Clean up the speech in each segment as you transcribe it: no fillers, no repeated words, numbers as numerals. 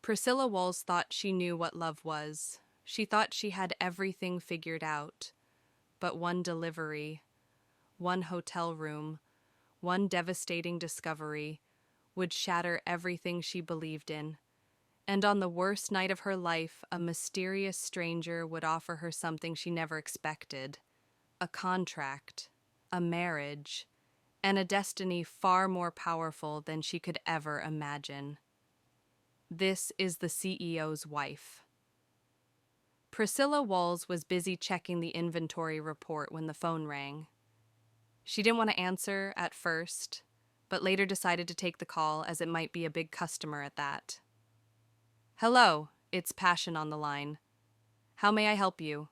Priscilla Waals thought she knew what love was. She thought she had everything figured out. But one delivery, one hotel room, one devastating discovery would shatter everything she believed in. And on the worst night of her life, a mysterious stranger would offer her something she never expected: a contract, a marriage, and a destiny far more powerful than she could ever imagine. This is the CEO's wife. Priscilla Waals was busy checking the inventory report when the phone rang. She didn't want to answer at first, but later decided to take the call as it might be a big customer at that. Hello, it's Passion on the line. How may I help you?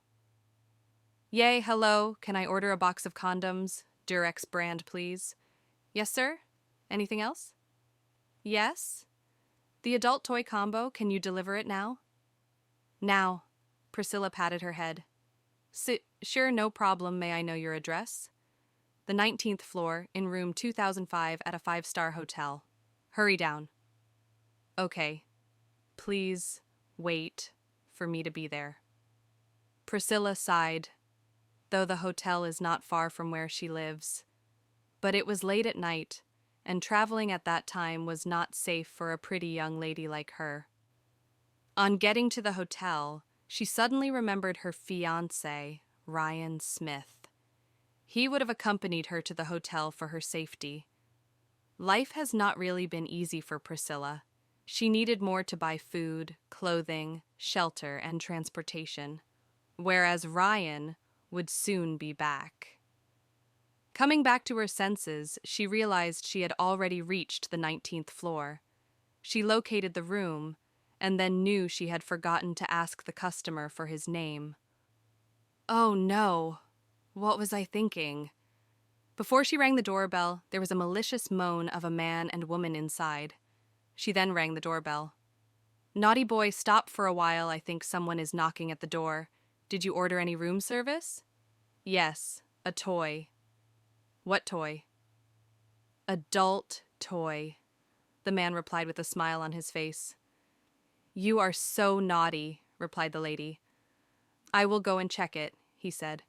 Yay, hello, can I order a box of condoms? Durex brand, please. Yes, sir? Anything else? Yes? The adult toy combo, can you deliver it now? Now. Priscilla patted her head. Sure, no problem. May I know your address? The 19th floor, in room 2005 at a 5-star hotel. Hurry down. Okay. Please wait for me to be there. Priscilla sighed, though the hotel is not far from where she lives. But it was late at night, and traveling at that time was not safe for a pretty young lady like her. On getting to the hotel, she suddenly remembered her fiancé, Ryan Smith. He would have accompanied her to the hotel for her safety. Life has not really been easy for Priscilla. She needed more to buy food, clothing, shelter, and transportation, whereas Ryan would soon be back. Coming back to her senses, she realized she had already reached the 19th floor. She located the room, and then knew she had forgotten to ask the customer for his name. Oh no, what was I thinking? Before she rang the doorbell, there was a malicious moan of a man and woman inside. She then rang the doorbell. Naughty boy, stop for a while. I think someone is knocking at the door. Did you order any room service? Yes, a toy. What toy? Adult toy, the man replied with a smile on his face. You are so naughty, replied the lady. I will go and check it, he said.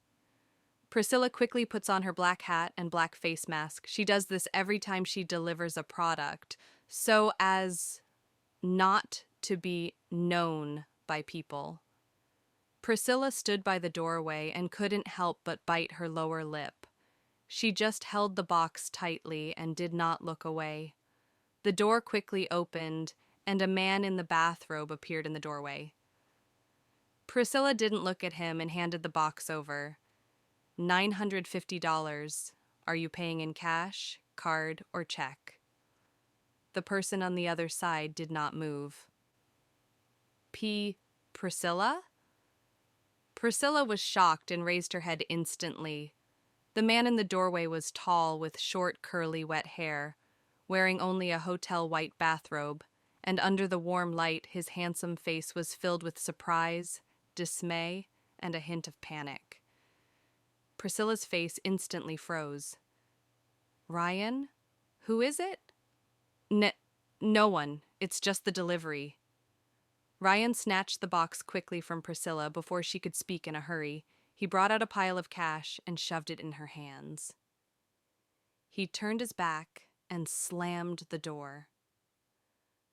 Priscilla quickly puts on her black hat and black face mask. She does this every time she delivers a product, so as not to be known by people. Priscilla stood by the doorway and couldn't help but bite her lower lip. She just held the box tightly and did not look away. The door quickly opened, and a man in the bathrobe appeared in the doorway. Priscilla didn't look at him and handed the box over. $950. Are you paying in cash, card, or check? The person on the other side did not move. Priscilla? Priscilla was shocked and raised her head instantly. The man in the doorway was tall with short, curly, wet hair, wearing only a hotel white bathrobe, and under the warm light his handsome face was filled with surprise, dismay, and a hint of panic. Priscilla's face instantly froze. Ryan? Who is it? No one. It's just the delivery. Ryan snatched the box quickly from Priscilla before she could speak in a hurry. He brought out a pile of cash and shoved it in her hands. He turned his back and slammed the door.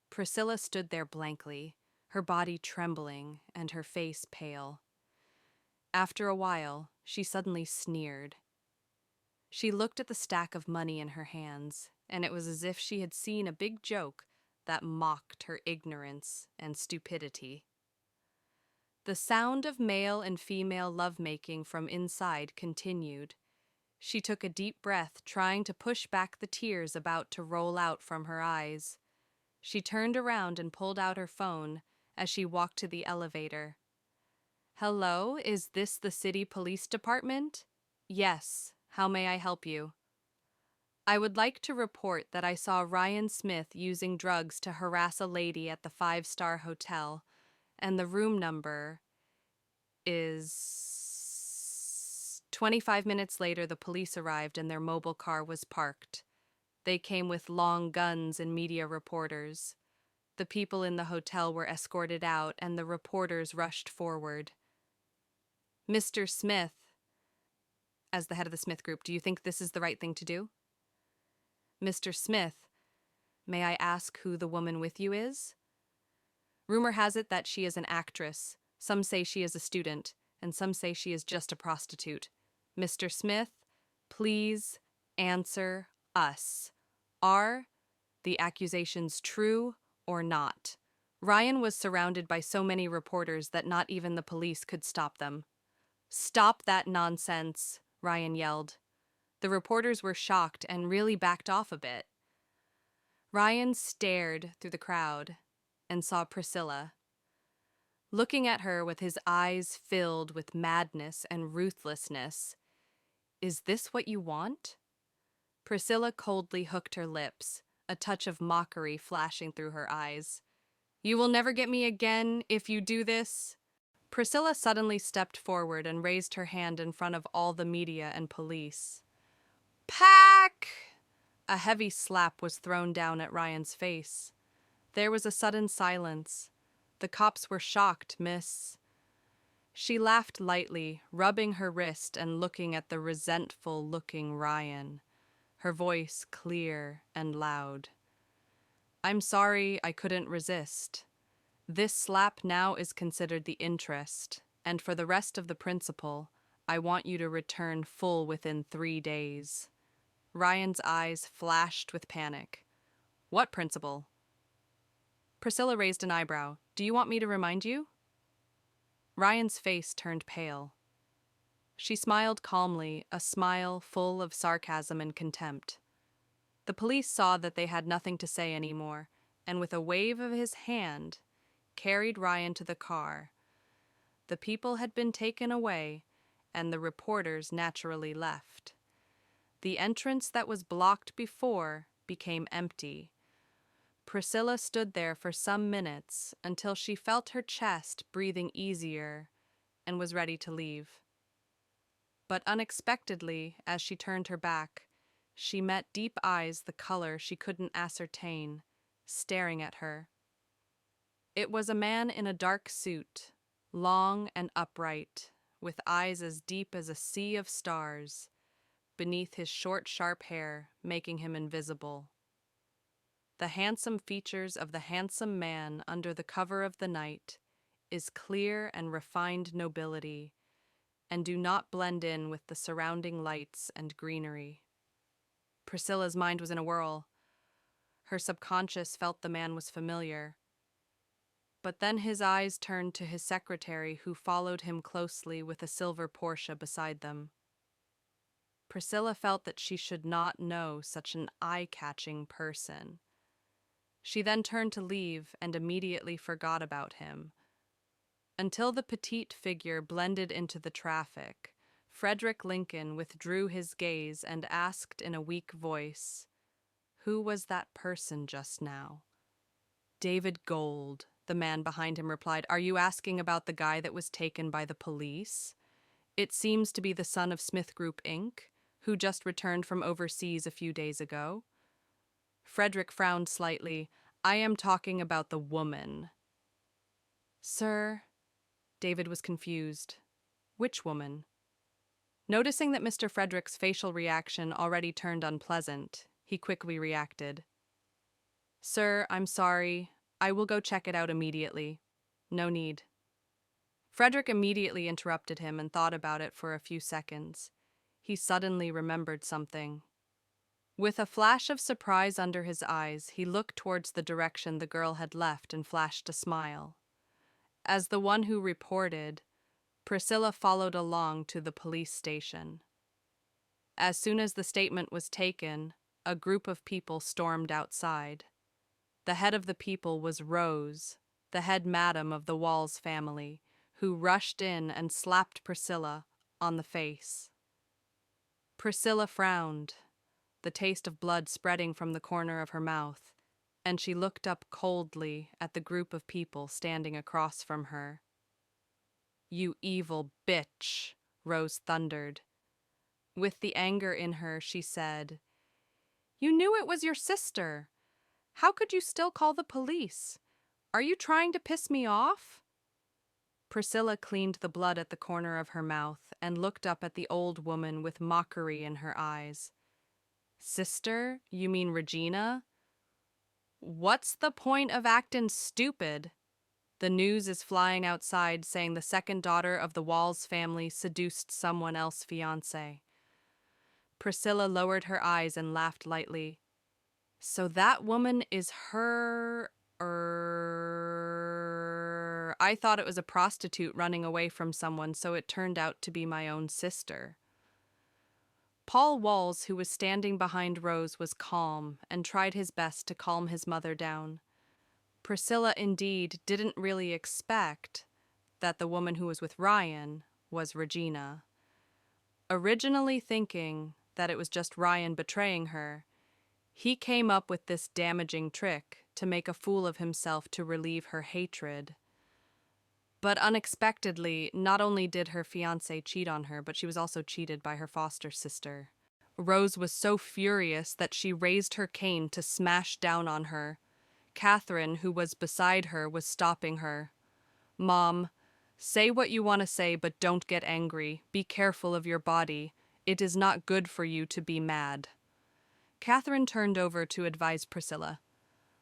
Priscilla stood there blankly, her body trembling and her face pale. After a while, she suddenly sneered. She looked at the stack of money in her hands, and it was as if she had seen a big joke that mocked her ignorance and stupidity. The sound of male and female lovemaking from inside continued. She took a deep breath, trying to push back the tears about to roll out from her eyes. She turned around and pulled out her phone as she walked to the elevator. Hello, is this the city police department? Yes, how may I help you? I would like to report that I saw Ryan Smith using drugs to harass a lady at the 5-star hotel, and the room number is... 25 minutes later, the police arrived and their mobile car was parked. They came with long guns and media reporters. The people in the hotel were escorted out, and the reporters rushed forward. Mr. Smith, as the head of the Smith Group, do you think this is the right thing to do? Mr. Smith, may I ask who the woman with you is? Rumor has it that she is an actress. Some say she is a student, and some say she is just a prostitute. Mr. Smith, please answer us. Are the accusations true or not? Ryan was surrounded by so many reporters that not even the police could stop them. Stop that nonsense, Ryan yelled. The reporters were shocked and really backed off a bit. Ryan stared through the crowd and saw Priscilla. Looking at her with his eyes filled with madness and ruthlessness. Is this what you want? Priscilla coldly hooked her lips, a touch of mockery flashing through her eyes. You will never get me again if you do this. Priscilla suddenly stepped forward and raised her hand in front of all the media and police. Pack! A heavy slap was thrown down at Ryan's face. There was a sudden silence. The cops were shocked, miss. She laughed lightly, rubbing her wrist and looking at the resentful-looking Ryan, her voice clear and loud. I'm sorry I couldn't resist. This slap now is considered the interest, and for the rest of the principal, I want you to return full within 3 days. Ryan's eyes flashed with panic. What principal? Priscilla raised an eyebrow. Do you want me to remind you? Ryan's face turned pale. She smiled calmly, a smile full of sarcasm and contempt. The police saw that they had nothing to say anymore, and with a wave of his hand, carried Ryan to the car. The people had been taken away, and the reporters naturally left. The entrance that was blocked before became empty. Priscilla stood there for some minutes until she felt her chest breathing easier and was ready to leave. But unexpectedly, as she turned her back, she met deep eyes the color she couldn't ascertain, staring at her. It was a man in a dark suit, long and upright, with eyes as deep as a sea of stars, beneath his short, sharp hair, making him invisible. The handsome features of the handsome man under the cover of the night is clear and refined nobility, and do not blend in with the surrounding lights and greenery. Priscilla's mind was in a whirl. Her subconscious felt the man was familiar. But then his eyes turned to his secretary, who followed him closely with a silver Porsche beside them. Priscilla felt that she should not know such an eye-catching person. She then turned to leave and immediately forgot about him. Until the petite figure blended into the traffic, Fredrick Lincoln withdrew his gaze and asked in a weak voice, "Who was that person just now?" "David Gold," the man behind him replied. "Are you asking about the guy that was taken by the police? It seems to be the son of Smith Group, Inc., who just returned from overseas a few days ago." Fredrick frowned slightly. "I am talking about the woman." "Sir," David was confused. "Which woman?" Noticing that Mr. Frederick's facial reaction already turned unpleasant, he quickly reacted. "Sir, I'm sorry. I will go check it out immediately. No need." Fredrick immediately interrupted him and thought about it for a few seconds. He suddenly remembered something. With a flash of surprise under his eyes, he looked towards the direction the girl had left and flashed a smile. As the one who reported, Priscilla followed along to the police station. As soon as the statement was taken, a group of people stormed outside. The head of the people was Rose, the head madam of the Waals family, who rushed in and slapped Priscilla on the face. Priscilla frowned, the taste of blood spreading from the corner of her mouth, and she looked up coldly at the group of people standing across from her. "You evil bitch," Rose thundered. With the anger in her, she said, "You knew it was your sister. How could you still call the police? Are you trying to piss me off? Priscilla cleaned the blood at the corner of her mouth and looked up at the old woman with mockery in her eyes. Sister? You mean Regina? What's the point of actin' stupid? The news is flying outside saying the second daughter of the Waals family seduced someone else fiancé. Priscilla lowered her eyes and laughed lightly. So that woman is her... I thought it was a prostitute running away from someone, so it turned out to be my own sister. Paul Waals, who was standing behind Rose, was calm and tried his best to calm his mother down. Priscilla, indeed, didn't really expect that the woman who was with Ryan was Regina. Originally thinking that it was just Ryan betraying her, he came up with this damaging trick to make a fool of himself to relieve her hatred. But unexpectedly, not only did her fiancé cheat on her, but she was also cheated by her foster sister. Rose was so furious that she raised her cane to smash down on her. Catherine, who was beside her, was stopping her. Mom, say what you want to say, but don't get angry. Be careful of your body. It is not good for you to be mad. Catherine turned over to advise Priscilla.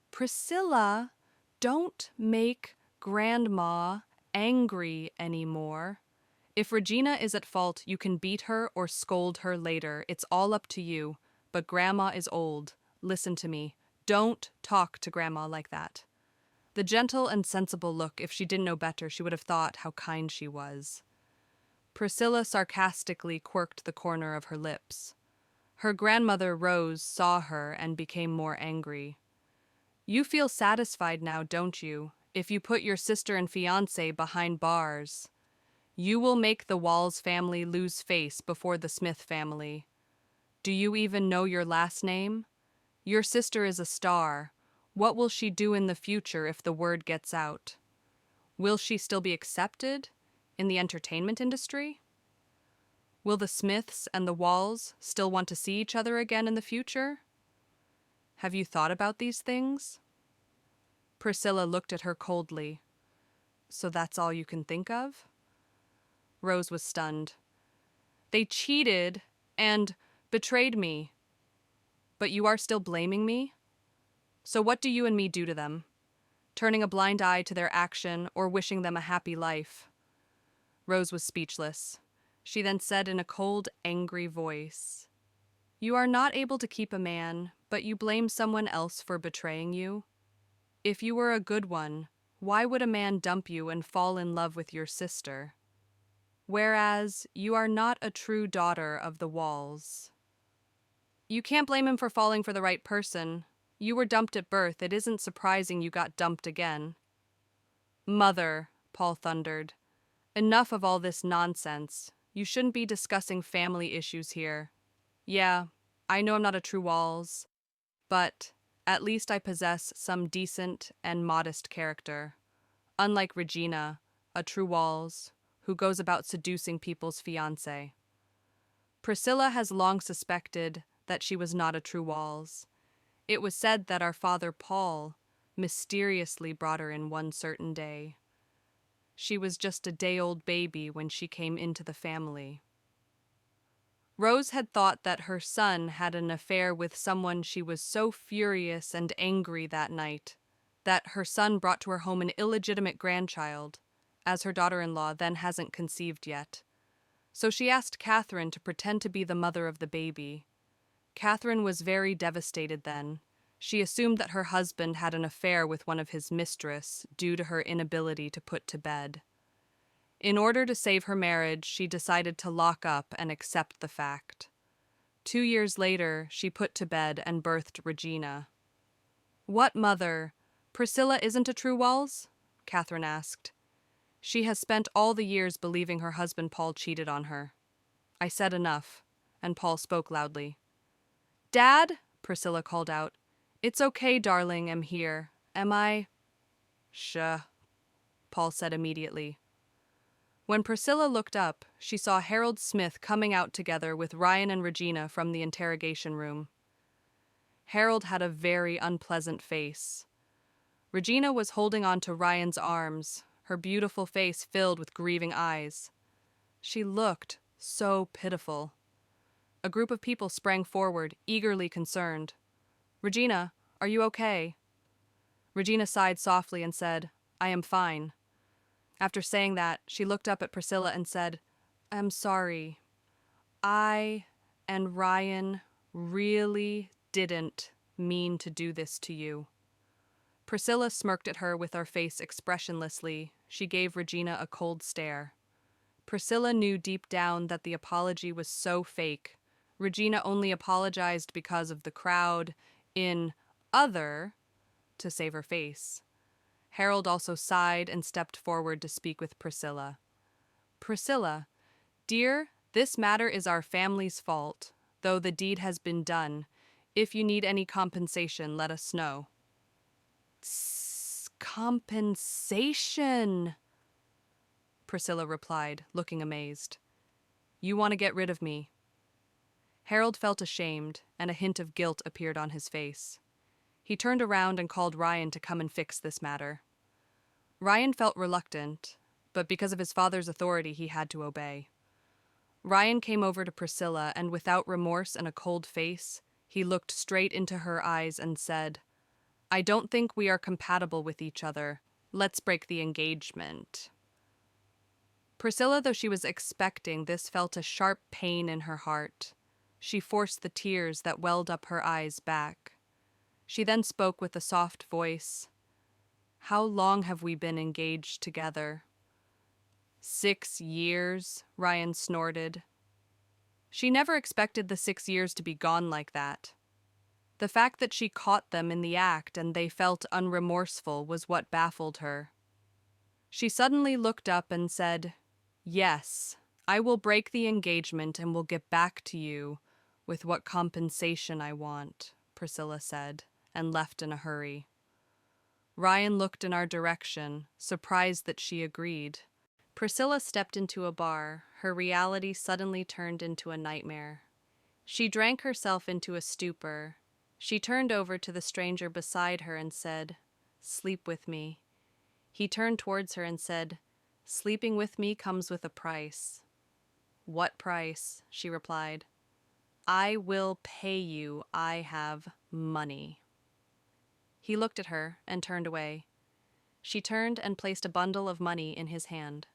Priscilla, don't make Grandma angry anymore. If Regina is at fault, you can beat her or scold her later. It's all up to you. But Grandma is old. Listen to me. Don't talk to Grandma like that. The gentle and sensible look, if she didn't know better, she would have thought how kind she was. Priscilla sarcastically quirked the corner of her lips. Her grandmother, Rose, saw her and became more angry. You feel satisfied now, don't you, if you put your sister and fiancé behind bars? You will make the Waals family lose face before the Smith family. Do you even know your last name? Your sister is a star. What will she do in the future if the word gets out? Will she still be accepted in the entertainment industry? Will the Smiths and the Waals still want to see each other again in the future? Have you thought about these things? Priscilla looked at her coldly. So that's all you can think of? Rose was stunned. They cheated and betrayed me. But you are still blaming me? So what do you and me do to them? Turning a blind eye to their action or wishing them a happy life? Rose was speechless. She then said in a cold, angry voice, You are not able to keep a man, but you blame someone else for betraying you? If you were a good one, why would a man dump you and fall in love with your sister? Whereas you are not a true daughter of the Waals. You can't blame him for falling for the right person. You were dumped at birth. It isn't surprising you got dumped again. Mother, Paul thundered. Enough of all this nonsense. You shouldn't be discussing family issues here. Yeah, I know I'm not a true Waals, but at least I possess some decent and modest character. Unlike Regina, a true Waals, who goes about seducing people's fiancé. Priscilla has long suspected that she was not a true Waals. It was said that our father Paul mysteriously brought her in one certain day. She was just a day-old baby when she came into the family. Rose had thought that her son had an affair with someone. She was so furious and angry that night that her son brought to her home an illegitimate grandchild, as her daughter-in-law then hasn't conceived yet. So she asked Catherine to pretend to be the mother of the baby. Catherine was very devastated then. She assumed that her husband had an affair with one of his mistress due to her inability to put to bed. In order to save her marriage, she decided to lock up and accept the fact. 2 years later, she put to bed and birthed Regina. What mother? Priscilla isn't a true Waals? Catherine asked. She has spent all the years believing her husband Paul cheated on her. I said enough, and Paul spoke loudly. Dad, Priscilla called out. It's okay, darling, I'm here. Am I? Shuh, Paul said immediately. When Priscilla looked up, she saw Harold Smith coming out together with Ryan and Regina from the interrogation room. Harold had a very unpleasant face. Regina was holding on to Ryan's arms, her beautiful face filled with grieving eyes. She looked so pitiful. A group of people sprang forward, eagerly concerned. "Regina, are you okay?" Regina sighed softly and said, "I am fine." After saying that, she looked up at Priscilla and said, "I'm sorry. I and Ryan really didn't mean to do this to you." Priscilla smirked at her with her face expressionlessly. She gave Regina a cold stare. Priscilla knew deep down that the apology was so fake. Regina only apologized because of the crowd in other to save her face. Harold also sighed and stepped forward to speak with Priscilla. "Priscilla, dear, this matter is our family's fault, though the deed has been done. If you need any compensation, let us know." Compensation," Priscilla replied, looking amazed. "You want to get rid of me." Harold felt ashamed, and a hint of guilt appeared on his face. He turned around and called Ryan to come and fix this matter. Ryan felt reluctant, but because of his father's authority, he had to obey. Ryan came over to Priscilla, and without remorse and a cold face, he looked straight into her eyes and said, "I don't think we are compatible with each other. Let's break the engagement." Priscilla, though she was expecting this, felt a sharp pain in her heart. She forced the tears that welled up her eyes back. She then spoke with a soft voice. "How long have we been engaged together?" 6 years, Ryan snorted. She never expected the 6 years to be gone like that. The fact that she caught them in the act and they felt unremorseful was what baffled her. She suddenly looked up and said, "Yes, I will break the engagement and will get back to you with what compensation I want," Priscilla said, and left in a hurry. Ryan looked in our direction, surprised that she agreed. Priscilla stepped into a bar. Her reality suddenly turned into a nightmare. She drank herself into a stupor. She turned over to the stranger beside her and said, "Sleep with me." He turned towards her and said, "Sleeping with me comes with a price." "What price?" she replied. "I will pay you. I have money." He looked at her and turned away. She turned and placed a bundle of money in his hand.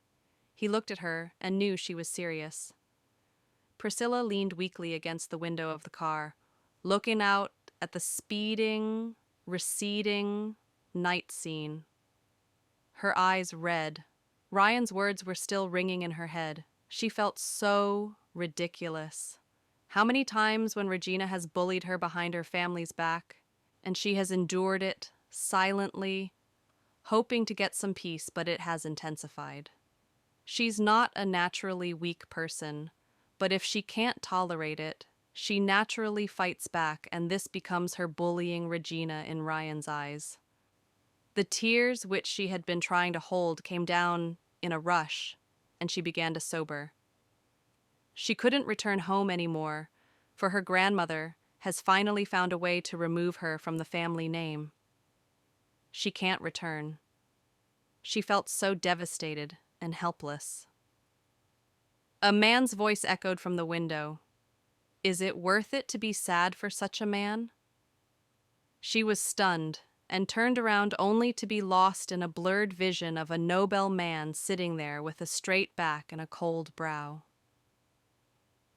He looked at her and knew she was serious. Priscilla leaned weakly against the window of the car, looking out at the speeding, receding night scene. Her eyes red. Ryan's words were still ringing in her head. She felt so ridiculous. How many times when Regina has bullied her behind her family's back, and she has endured it silently, hoping to get some peace, but it has intensified. She's not a naturally weak person, but if she can't tolerate it, she naturally fights back, and this becomes her bullying Regina in Ryan's eyes. The tears which she had been trying to hold came down in a rush, and she began to sober. She couldn't return home anymore, for her grandmother has finally found a way to remove her from the family name. She can't return. She felt so devastated and helpless. A man's voice echoed from the window. "Is it worth it to be sad for such a man?" She was stunned and turned around only to be lost in a blurred vision of a nobel man sitting there with a straight back and a cold brow.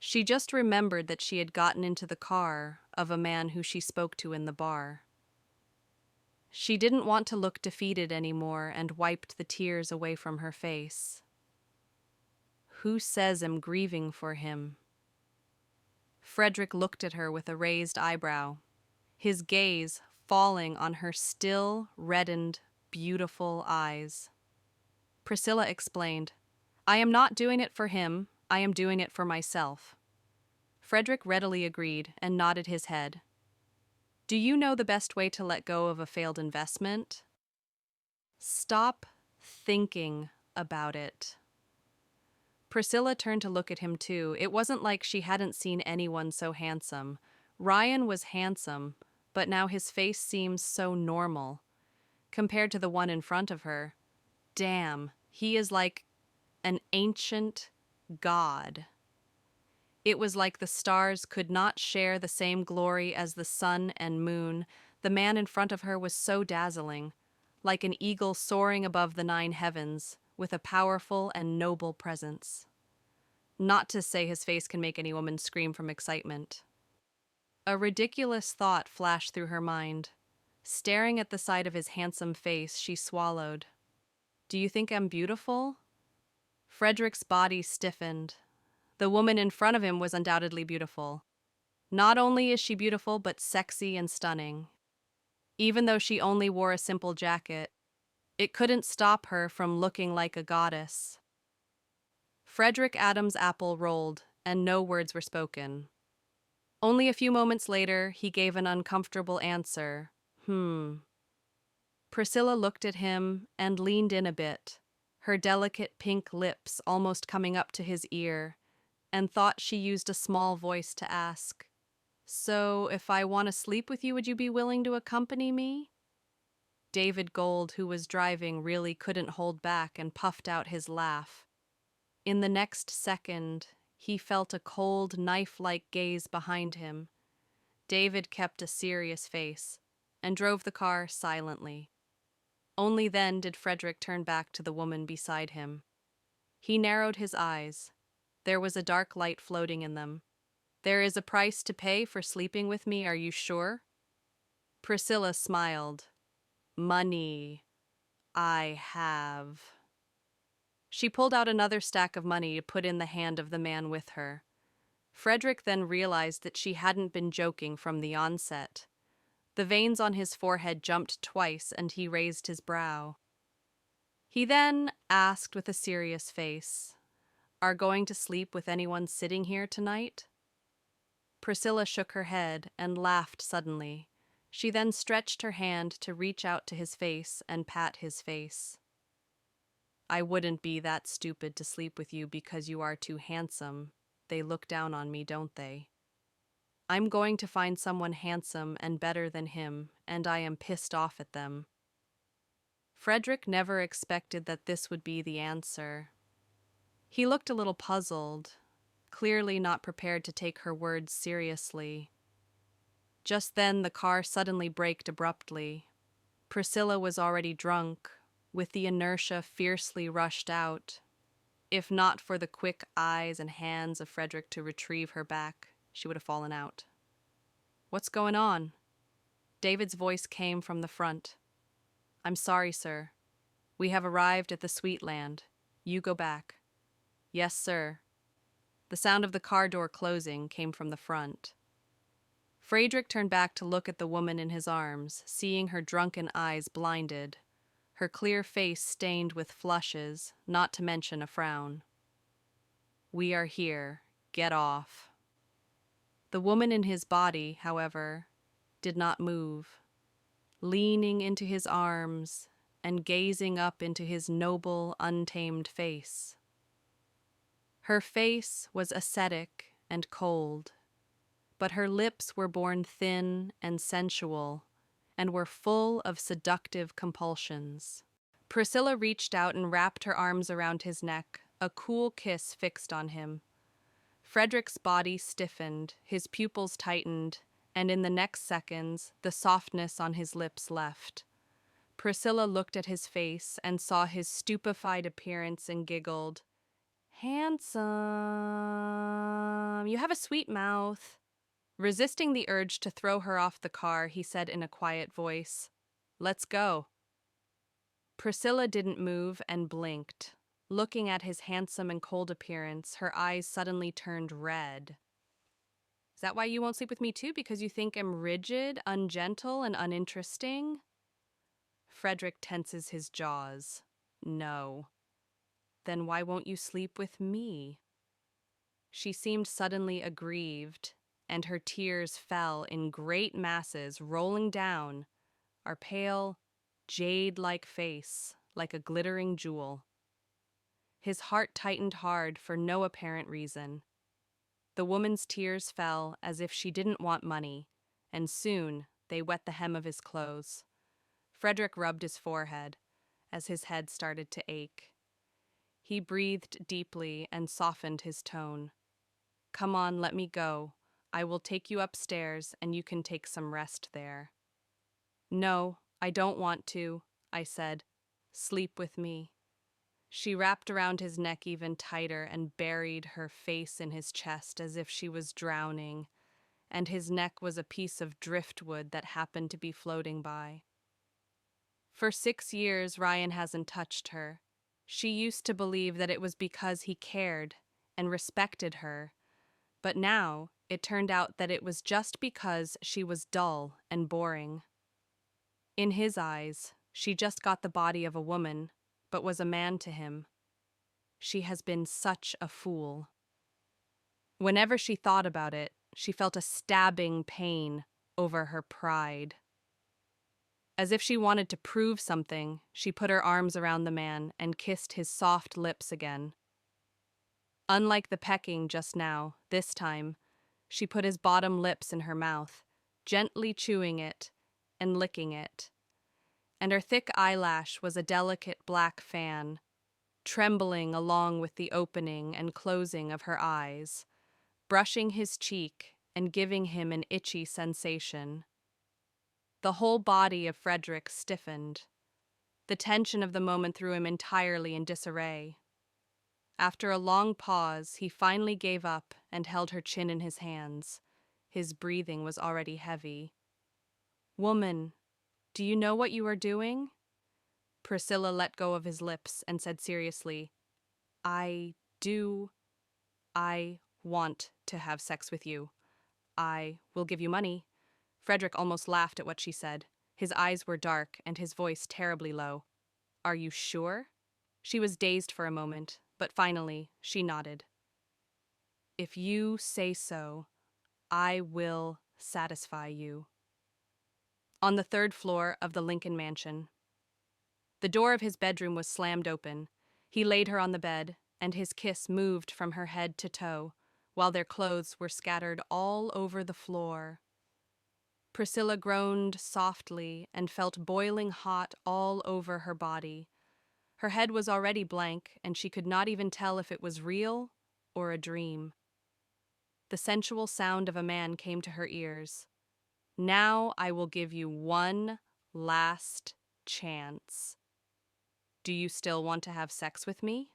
She just remembered that she had gotten into the car of a man who she spoke to in the bar. She didn't want to look defeated anymore and wiped the tears away from her face. "Who says I'm grieving for him?" Fredrick looked at her with a raised eyebrow, his gaze falling on her still, reddened, beautiful eyes. Priscilla explained, "I am not doing it for him, I am doing it for myself." Fredrick readily agreed and nodded his head. "Do you know the best way to let go of a failed investment? Stop thinking about it." Priscilla turned to look at him too. It wasn't like she hadn't seen anyone so handsome. Ryan was handsome, but now his face seemed so normal. compared to the one in front of her. Damn, he is like an ancient god. It was like the stars could not share the same glory as the sun and moon. The man in front of her was so dazzling, like an eagle soaring above the 9 heavens, with a powerful and noble presence. Not to say his face can make any woman scream from excitement. A ridiculous thought flashed through her mind. Staring at the sight of his handsome face, she swallowed. "Do you think I'm beautiful?" Fredrick's body stiffened. The woman in front of him was undoubtedly beautiful. Not only is she beautiful, but sexy and stunning. Even though she only wore a simple jacket, it couldn't stop her from looking like a goddess. Fredrick Adams' apple rolled, and no words were spoken. Only a few moments later, he gave an uncomfortable answer. Priscilla looked at him and leaned in a bit, her delicate pink lips almost coming up to his ear, and thought she used a small voice to ask, "So, if I want to sleep with you, would you be willing to accompany me?" David Gold, who was driving, really couldn't hold back and puffed out his laugh. In the next second, he felt a cold, knife-like gaze behind him. David kept a serious face and drove the car silently. Only then did Fredrick turn back to the woman beside him. He narrowed his eyes. There was a dark light floating in them. "There is a price to pay for sleeping with me, are you sure?" Priscilla smiled. "Money. I have." She pulled out another stack of money to put in the hand of the man with her. Fredrick then realized that she hadn't been joking from the onset. The veins on his forehead jumped twice, and he raised his brow. He then asked with a serious face, "Are going to sleep with anyone sitting here tonight?" Priscilla shook her head and laughed suddenly. She then stretched her hand to reach out to his face and pat his face. "I wouldn't be that stupid to sleep with you because you are too handsome. They look down on me, don't they? I'm going to find someone handsome and better than him, and I am pissed off at them." Fredrick never expected that this would be the answer. He looked a little puzzled, clearly not prepared to take her words seriously. Just then the car suddenly braked abruptly. Priscilla was already drunk, with the inertia fiercely rushed out. If not for the quick eyes and hands of Fredrick to retrieve her back, she would have fallen out. "What's going on?" David's voice came from the front. "I'm sorry, sir. We have arrived at the Sweetland. You go back." "Yes, sir." The sound of the car door closing came from the front. Fredrick turned back to look at the woman in his arms, seeing her drunken eyes blinded, her clear face stained with flushes, not to mention a frown. "We are here. Get off." The woman in his body, however, did not move, leaning into his arms and gazing up into his noble, untamed face. Her face was ascetic and cold, but her lips were born thin and sensual and were full of seductive compulsions. Priscilla reached out and wrapped her arms around his neck, a cool kiss fixed on him. Fredrick's body stiffened, his pupils tightened, and in the next seconds, the softness on his lips left. Priscilla looked at his face and saw his stupefied appearance and giggled. "Handsome. You have a sweet mouth." Resisting the urge to throw her off the car, he said in a quiet voice, "Let's go." Priscilla didn't move and blinked. Looking at his handsome and cold appearance, her eyes suddenly turned red. "Is that why you won't sleep with me too? Because you think I'm rigid, ungentle, and uninteresting?" Fredrick tenses his jaws. "No." "Then why won't you sleep with me?" She seemed suddenly aggrieved, and her tears fell in great masses, rolling down, her pale, jade-like face like a glittering jewel. His heart tightened hard for no apparent reason. The woman's tears fell as if she didn't want money, and soon they wet the hem of his clothes. Fredrick rubbed his forehead as his head started to ache. He breathed deeply and softened his tone. Come on, let me go. I will take you upstairs and you can take some rest there. No, I don't want to, I said. Sleep with me. She wrapped around his neck even tighter and buried her face in his chest as if she was drowning, and his neck was a piece of driftwood that happened to be floating by. For 6 years, Ryan hasn't touched her. She used to believe that it was because he cared and respected her, but now it turned out that it was just because she was dull and boring. In his eyes, she just got the body of a woman, but was a man to him. She has been such a fool. Whenever she thought about it, she felt a stabbing pain over her pride. As if she wanted to prove something, she put her arms around the man and kissed his soft lips again. Unlike the pecking just now, this time, she put his bottom lips in her mouth, gently chewing it and licking it. And her thick eyelash was a delicate black fan, trembling along with the opening and closing of her eyes, brushing his cheek and giving him an itchy sensation. The whole body of Fredrick stiffened. The tension of the moment threw him entirely in disarray. After a long pause, he finally gave up and held her chin in his hands. His breathing was already heavy. Woman, do you know what you are doing? Priscilla let go of his lips and said seriously, I want to have sex with you. I will give you money. Fredrick almost laughed at what she said. His eyes were dark and his voice terribly low. Are you sure? She was dazed for a moment, but finally she nodded. If you say so, I will satisfy you. On the 3rd floor of the Lincoln mansion. The door of his bedroom was slammed open. He laid her on the bed, and his kiss moved from her head to toe, while their clothes were scattered all over the floor. Priscilla groaned softly and felt boiling hot all over her body. Her head was already blank, and she could not even tell if it was real or a dream. The sensual sound of a man came to her ears. Now I will give you one last chance. Do you still want to have sex with me?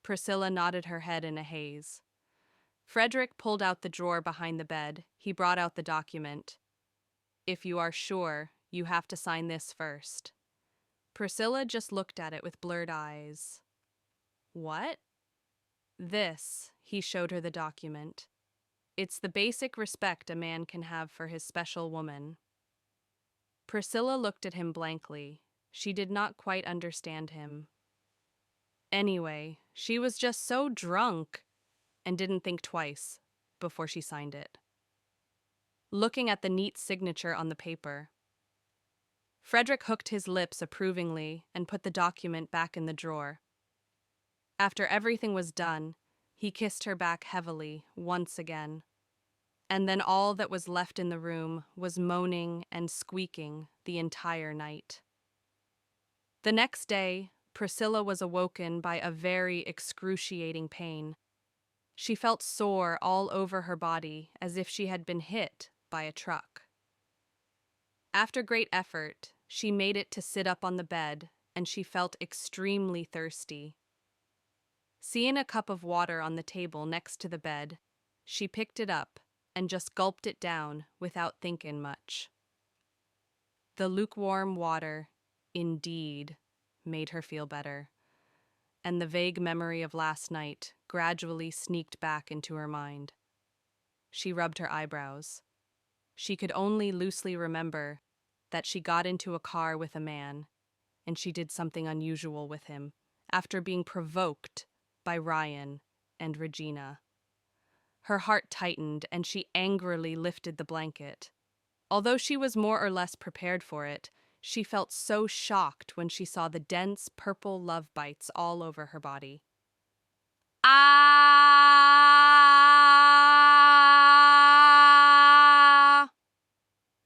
Priscilla nodded her head in a haze. Fredrick pulled out the drawer behind the bed. He brought out the document. If you are sure, you have to sign this first. Priscilla just looked at it with blurred eyes. What? This, he showed her the document. It's the basic respect a man can have for his special woman. Priscilla looked at him blankly. She did not quite understand him. Anyway, she was just so drunk and didn't think twice before she signed it. Looking at the neat signature on the paper, Fredrick hooked his lips approvingly and put the document back in the drawer. After everything was done, he kissed her back heavily once again. And then all that was left in the room was moaning and squeaking the entire night. The next day, Priscilla was awoken by a very excruciating pain. She felt sore all over her body as if she had been hit by a truck. After great effort, she made it to sit up on the bed, and she felt extremely thirsty. Seeing a cup of water on the table next to the bed, she picked it up and just gulped it down without thinking much. The lukewarm water, indeed, made her feel better, and the vague memory of last night gradually sneaked back into her mind. She rubbed her eyebrows. She could only loosely remember that she got into a car with a man, and she did something unusual with him, after being provoked by Ryan and Regina. Her heart tightened, and she angrily lifted the blanket. Although she was more or less prepared for it, she felt so shocked when she saw the dense purple love bites all over her body. Ah!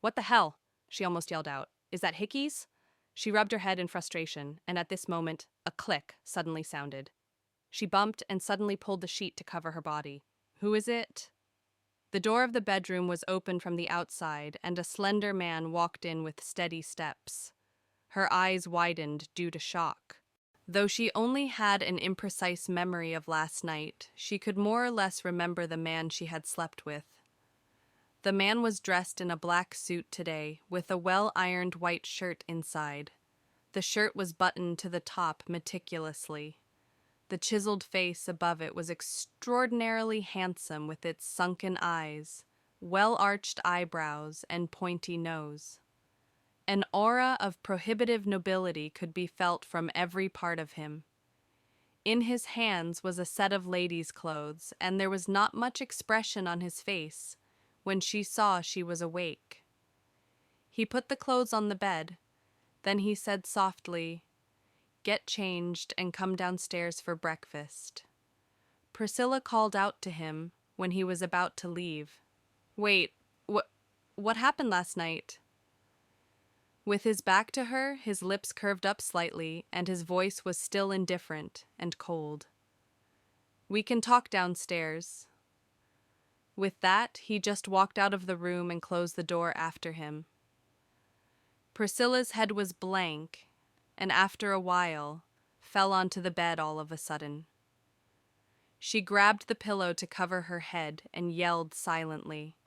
What the hell? She almost yelled out. Is that hickeys? She rubbed her head in frustration, and at this moment, a click suddenly sounded. She bumped and suddenly pulled the sheet to cover her body. "Who is it?" The door of the bedroom was open from the outside, and a slender man walked in with steady steps. Her eyes widened due to shock. Though she only had an imprecise memory of last night, she could more or less remember the man she had slept with. The man was dressed in a black suit today, with a well-ironed white shirt inside. The shirt was buttoned to the top meticulously. The chiseled face above it was extraordinarily handsome with its sunken eyes, well-arched eyebrows, and pointy nose. An aura of prohibitive nobility could be felt from every part of him. In his hands was a set of ladies' clothes, and there was not much expression on his face when she saw she was awake. He put the clothes on the bed. Then he said softly, "Get changed and come downstairs for breakfast." Priscilla called out to him when he was about to leave. "Wait, what happened last night?" With his back to her, his lips curved up slightly, and his voice was still indifferent and cold. "We can talk downstairs." With that, he just walked out of the room and closed the door after him. Priscilla's head was blank, and after a while, fell onto the bed all of a sudden. She grabbed the pillow to cover her head and yelled silently.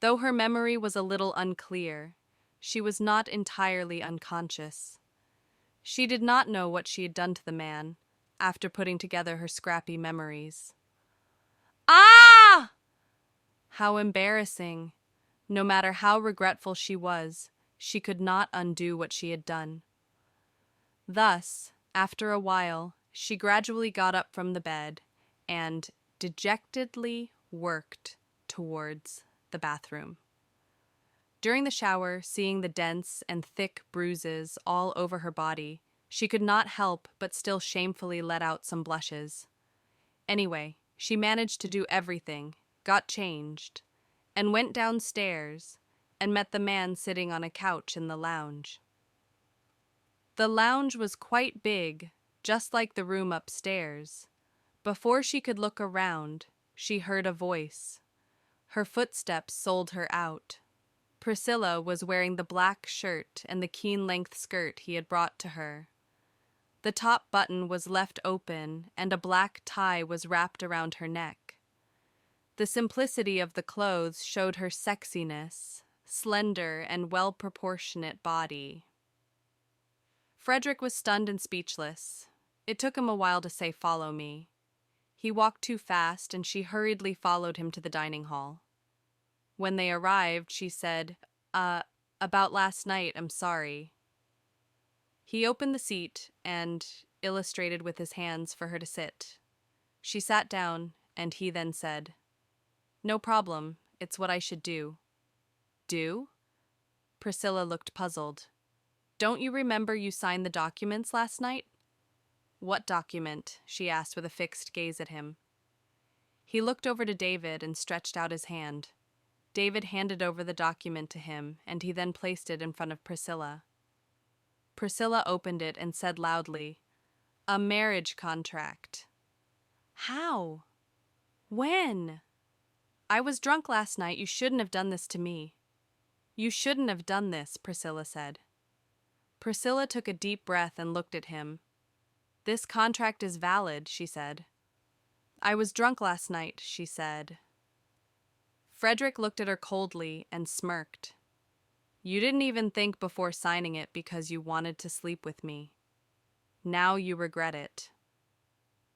Though her memory was a little unclear, she was not entirely unconscious. She did not know what she had done to the man, after putting together her scrappy memories. Ah! How embarrassing! No matter how regretful she was, she could not undo what she had done. Thus, after a while, she gradually got up from the bed and dejectedly worked towards the bathroom. During the shower, seeing the dense and thick bruises all over her body, she could not help but still shamefully let out some blushes. Anyway, she managed to do everything, got changed, and went downstairs and met the man sitting on a couch in the lounge. The lounge was quite big, just like the room upstairs. Before she could look around, she heard a voice. Her footsteps sold her out. Priscilla was wearing the black shirt and the keen-length skirt he had brought to her. The top button was left open, and a black tie was wrapped around her neck. The simplicity of the clothes showed her sexiness, slender and well-proportionate body. Fredrick was stunned and speechless. It took him a while to say, "Follow me." He walked too fast, and she hurriedly followed him to the dining hall. When they arrived, she said, About last night, I'm sorry." He opened the seat and illustrated with his hands for her to sit. She sat down, and he then said, "No problem, it's what I should do." "Do?" Priscilla looked puzzled. "Don't you remember you signed the documents last night?" "What document?" she asked with a fixed gaze at him. He looked over to David and stretched out his hand. David handed over the document to him, and he then placed it in front of Priscilla. Priscilla opened it and said loudly, "A marriage contract." "How? When?" "I was drunk last night. You shouldn't have done this to me." "You shouldn't have done this," Priscilla said. Priscilla took a deep breath and looked at him. "This contract is valid," she said. "I was drunk last night," she said. Fredrick looked at her coldly and smirked. "You didn't even think before signing it because you wanted to sleep with me. Now you regret it."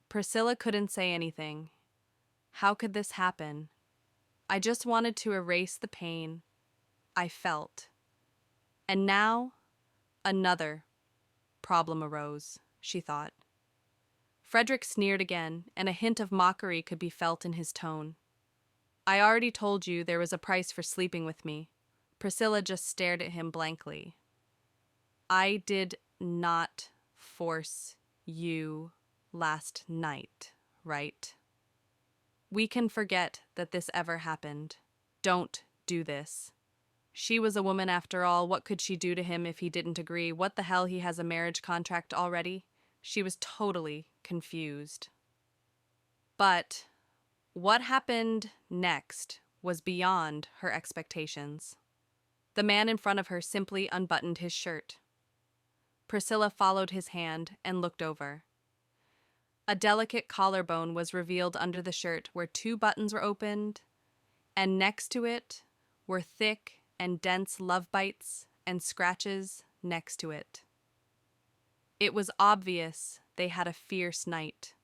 Priscilla couldn't say anything. How could this happen? I just wanted to erase the pain I felt. And now, another problem arose, she thought. Fredrick sneered again, and a hint of mockery could be felt in his tone. "I already told you there was a price for sleeping with me." Priscilla just stared at him blankly. "I did not force you last night, right? We can forget that this ever happened. Don't do this." She was a woman after all. What could she do to him if he didn't agree? What the hell, he has a marriage contract already? She was totally confused. But what happened next was beyond her expectations. The man in front of her simply unbuttoned his shirt. Priscilla followed his hand and looked over. A delicate collarbone was revealed under the shirt where 2 buttons were opened, and next to it were thick and dense love bites and scratches next to it. It was obvious they had a fierce night.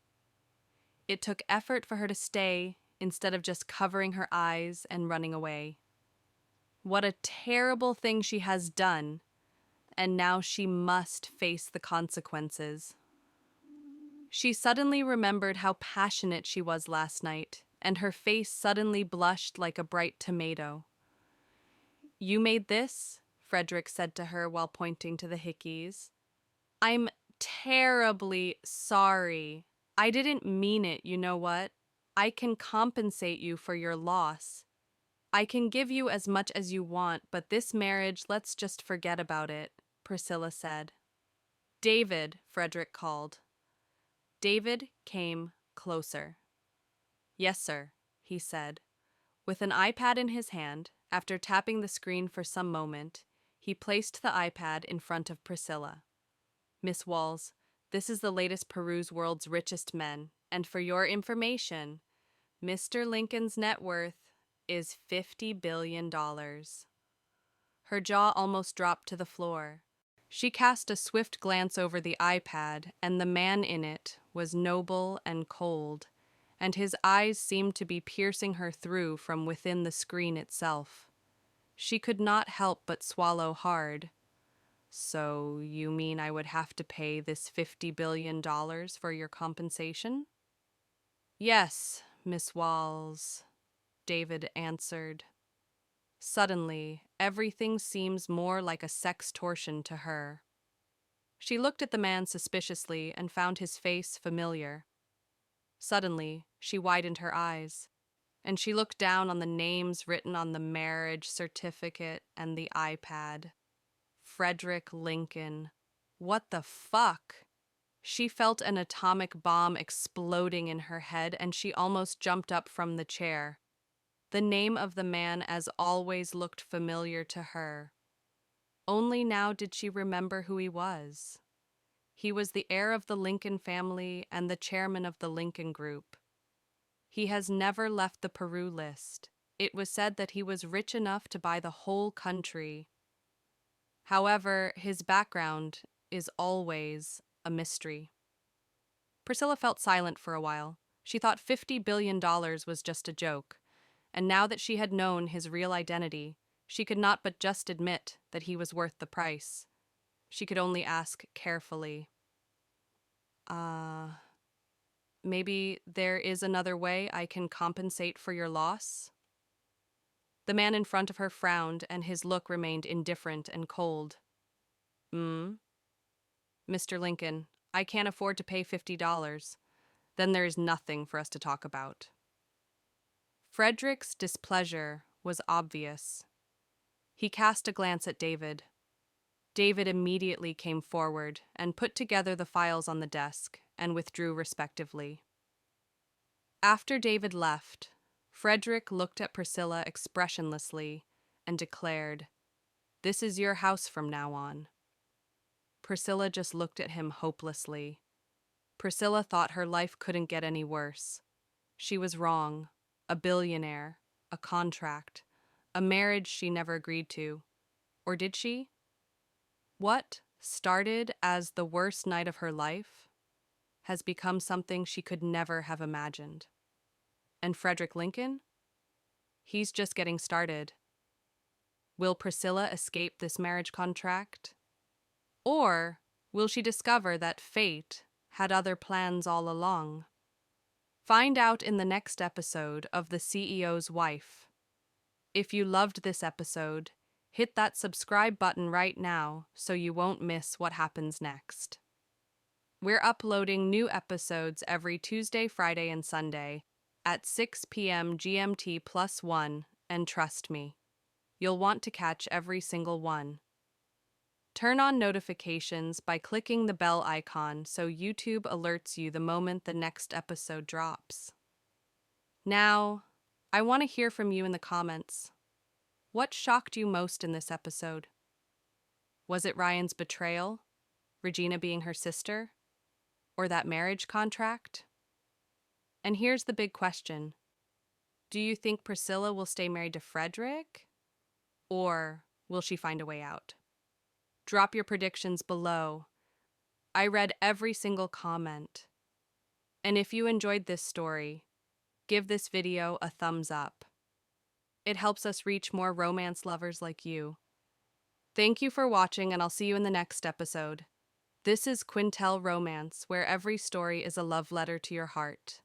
It took effort for her to stay instead of just covering her eyes and running away. What a terrible thing she has done, and now she must face the consequences. She suddenly remembered how passionate she was last night, and her face suddenly blushed like a bright tomato. "You made this?" Fredrick said to her while pointing to the hickeys. "I'm terribly sorry. I didn't mean it, you know what? I can compensate you for your loss. I can give you as much as you want, but this marriage, let's just forget about it," Priscilla said. "David," Fredrick called. David came closer. "Yes, sir," he said. With an iPad in his hand, after tapping the screen for some moment, he placed the iPad in front of Priscilla. "Miss Waals, this is the latest peruse World's Richest Men, and for your information, Mr. Lincoln's net worth is $50 billion. Her jaw almost dropped to the floor. She cast a swift glance over the iPad, and the man in it was noble and cold, and his eyes seemed to be piercing her through from within the screen itself. She could not help but swallow hard. "So you mean I would have to pay this $50 billion for your compensation?" "Yes, Miss Waals," David answered. Suddenly, everything seems more like a sextortion to her. She looked at the man suspiciously and found his face familiar. Suddenly, she widened her eyes, and she looked down on the names written on the marriage certificate and the iPad. Fredrick Lincoln. What the fuck? She felt an atomic bomb exploding in her head, and she almost jumped up from the chair. The name of the man, as always, looked familiar to her. Only now did she remember who he was. He was the heir of the Lincoln family and the chairman of the Lincoln Group. He has never left the Peru list. It was said that he was rich enough to buy the whole country. However, his background is always a mystery. Priscilla felt silent for a while. She thought $50 billion was just a joke. And now that she had known his real identity, she could not but just admit that he was worth the price. She could only ask carefully, maybe there is another way I can compensate for your loss?" The man in front of her frowned, and his look remained indifferent and cold. "Mr. Lincoln, I can't afford to pay $50. Then there is nothing for us to talk about." Fredrick's displeasure was obvious. He cast a glance at David. David immediately came forward and put together the files on the desk and withdrew respectively. After David left, Fredrick looked at Priscilla expressionlessly and declared, "This is your house from now on." Priscilla just looked at him hopelessly. Priscilla thought her life couldn't get any worse. She was wrong. A billionaire, a contract, a marriage she never agreed to. Or did she? What started as the worst night of her life has become something she could never have imagined. And Fredrick Lincoln? He's just getting started. Will Priscilla escape this marriage contract? Or will she discover that fate had other plans all along? Find out in the next episode of The CEO's Wife. If you loved this episode, hit that subscribe button right now so you won't miss what happens next. We're uploading new episodes every Tuesday, Friday, and Sunday at 6 p.m. GMT +1, and trust me, You'll want to catch every single one. Turn on notifications by clicking the bell icon so YouTube alerts you the moment the next episode drops. Now, I want to hear from you in the comments. What shocked you most in this episode? Was it Ryan's betrayal, Regina being her sister, or that marriage contract? And here's the big question. Do you think Priscilla will stay married to Fredrick, or will she find a way out? Drop your predictions below. I read every single comment. And if you enjoyed this story, give this video a thumbs up. It helps us reach more romance lovers like you. Thank you for watching, and I'll see you in the next episode. This is Quintel Romance, where every story is a love letter to your heart.